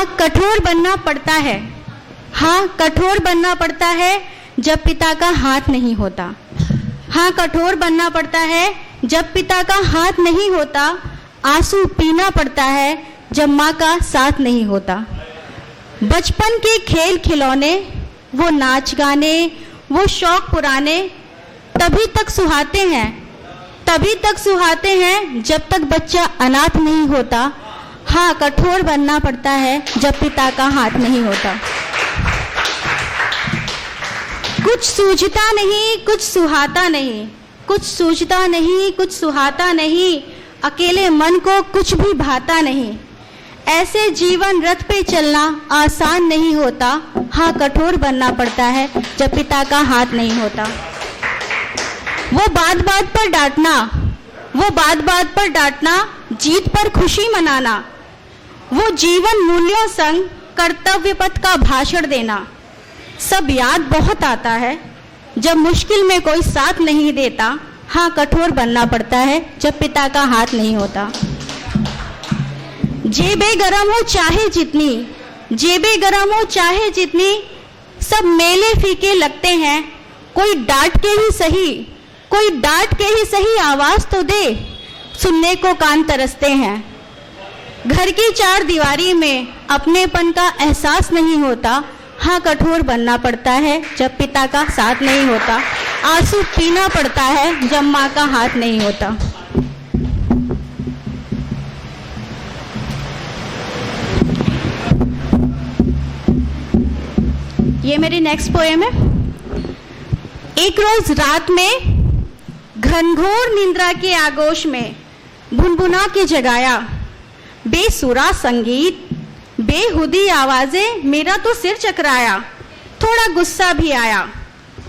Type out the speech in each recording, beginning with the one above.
हाँ, कठोर बनना पड़ता है। हाँ, कठोर बनना पड़ता है जब पिता का हाथ नहीं होता। हाँ, कठोर बनना पड़ता है जब पिता का हाथ नहीं होता। आंसू पीना पड़ता है जब माँ का साथ नहीं होता। बचपन के खेल खिलौने, वो नाच गाने, वो शौक पुराने तभी तक सुहाते हैं जब तक बच्चा अनाथ नहीं होता। हाँ, कठोर बनना पड़ता है जब पिता का हाथ नहीं होता। कुछ सूझता नहीं, कुछ सुहाता नहीं, कुछ सूझता नहीं, कुछ सुहाता नहीं, अकेले मन को कुछ भी भाता नहीं। ऐसे जीवन रथ पे चलना आसान नहीं होता। हाँ, कठोर बनना पड़ता है जब पिता का हाथ नहीं होता। वो बात बात पर डांटना, जीत पर खुशी मनाना, वो जीवन मूल्यों संग कर्तव्य पथ का भाषण देना। सब याद बहुत आता है जब मुश्किल में कोई साथ नहीं देता। हाँ, कठोर बनना पड़ता है जब पिता का हाथ नहीं होता। जेबें गरम हो चाहे जितनी, सब मेले फीके लगते हैं। कोई डांट के ही सही आवाज तो दे, सुनने को कान तरसते हैं। घर की चार दीवारी में अपनेपन का एहसास नहीं होता। हाँ, कठोर बनना पड़ता है जब पिता का साथ नहीं होता। आंसू पीना पड़ता है जब माँ का हाथ नहीं होता। ये मेरी नेक्स्ट पोएम है। एक रोज रात में घनघोर निंद्रा के आगोश में भुनभुना के जगाया। बेसुरा संगीत, बेहुदी आवाजें, मेरा तो सिर चकराया। थोड़ा गुस्सा भी आया।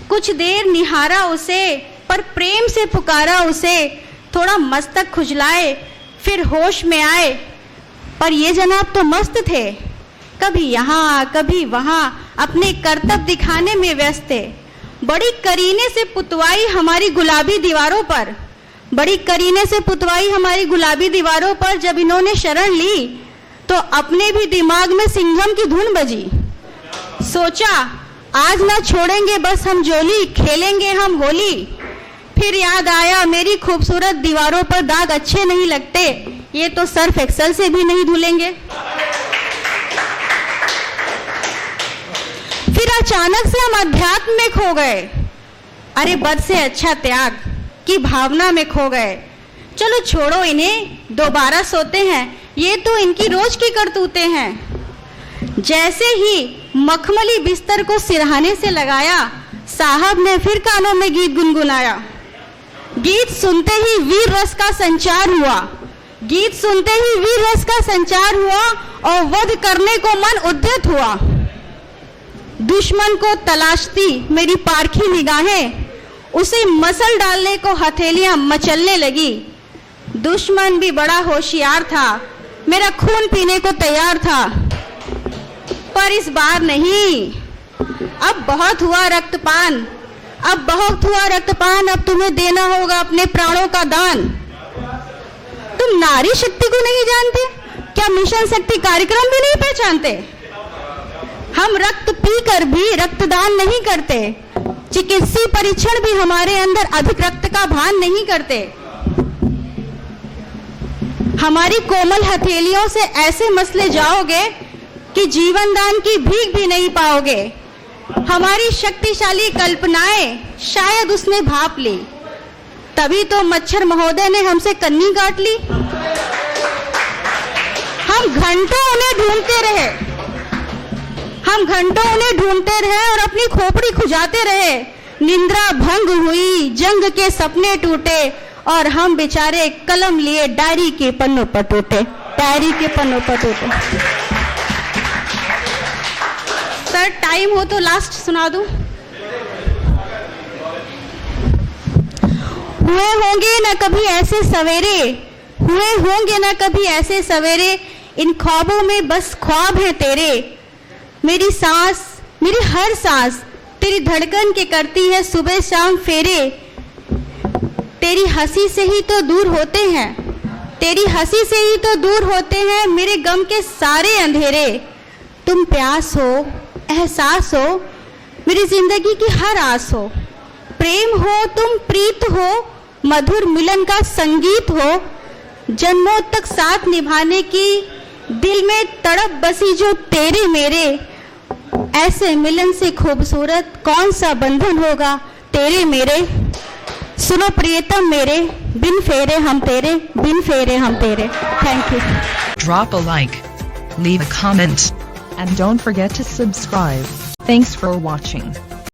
कुछ देर निहारा उसे, पर प्रेम से पुकारा उसे। थोड़ा मस्तक खुजलाए, फिर होश में आए, पर ये जनाब तो मस्त थे। कभी यहाँ कभी वहाँ अपने करतब दिखाने में व्यस्त थे। बड़ी करीने से पुतवाई हमारी गुलाबी दीवारों पर जब इन्होंने शरण ली तो अपने भी दिमाग में सिंघम की धुन बजी। सोचा आज ना छोड़ेंगे बस हम जोली, खेलेंगे हम होली। फिर याद आया मेरी खूबसूरत दीवारों पर दाग अच्छे नहीं लगते, ये तो सर्फ एक्सेल से भी नहीं धुलेंगे। फिर अचानक से हम अध्यात्म में खो गए। अरे बद से अच्छा त्याग की भावना में खो गए। चलो छोड़ो इन्हें, दोबारा सोते हैं, ये तो इनकी रोज की करतूतें हैं। जैसे ही मखमली बिस्तर को सिरहाने से लगाया, साहब ने फिर कानों में गीत गुनगुनाया। गीत सुनते ही वीर रस का संचार हुआ और वध करने को मन उद्यत हुआ। दुश्मन को तलाशती मेरी पारखी निगाहें, उसे मसल डालने को हथेलियां मचलने लगी। दुश्मन भी बड़ा होशियार था, मेरा खून पीने को तैयार था, पर इस बार नहीं। अब बहुत हुआ रक्तपान, अब तुम्हें देना होगा अपने प्राणों का दान। तुम नारी शक्ति को नहीं जानते क्या? मिशन शक्ति कार्यक्रम भी नहीं पहचानते? हम रक्त पीकर भी रक्तदान नहीं करते, चिकित्सीय परीक्षण भी हमारे अंदर अधिक रक्त का भान नहीं करते। हमारी कोमल हथेलियों से ऐसे मसले जाओगे कि जीवन दान की भीख भी नहीं पाओगे। हमारी शक्तिशाली कल्पनाएं शायद उसने भाप ली, तभी तो मच्छर महोदय ने हमसे कन्नी काट ली। हम घंटों उन्हें ढूंढते रहे और अपनी खोपड़ी खुजाते रहे। निंद्रा भंग हुई, जंग के सपने टूटे और हम बेचारे कलम लिए डायरी के पन्नों पर टूटे। सर टाइम हो तो लास्ट सुना दूं। हुए होंगे न कभी ऐसे सवेरे, इन ख्वाबों में बस ख्वाब है तेरे। मेरी हर सांस तेरी धड़कन के करती है सुबह शाम फेरे। तेरी हंसी से ही तो दूर होते हैं मेरे गम के सारे अंधेरे। तुम प्यास हो, एहसास हो, मेरी जिंदगी की हर आस हो। प्रेम हो, तुम प्रीत हो, मधुर मिलन का संगीत हो। जन्मों तक साथ निभाने की दिल में तड़प बसी जो तेरे मेरे। ऐसे मिलन से खूबसूरत कौन सा बंधन होगा तेरे मेरे। सुनो प्रियतम मेरे, बिन फेरे हम तेरे, बिन फेरे हम तेरे। Thank you. Drop a like, leave a comment, and don't forget to subscribe. Thanks for watching.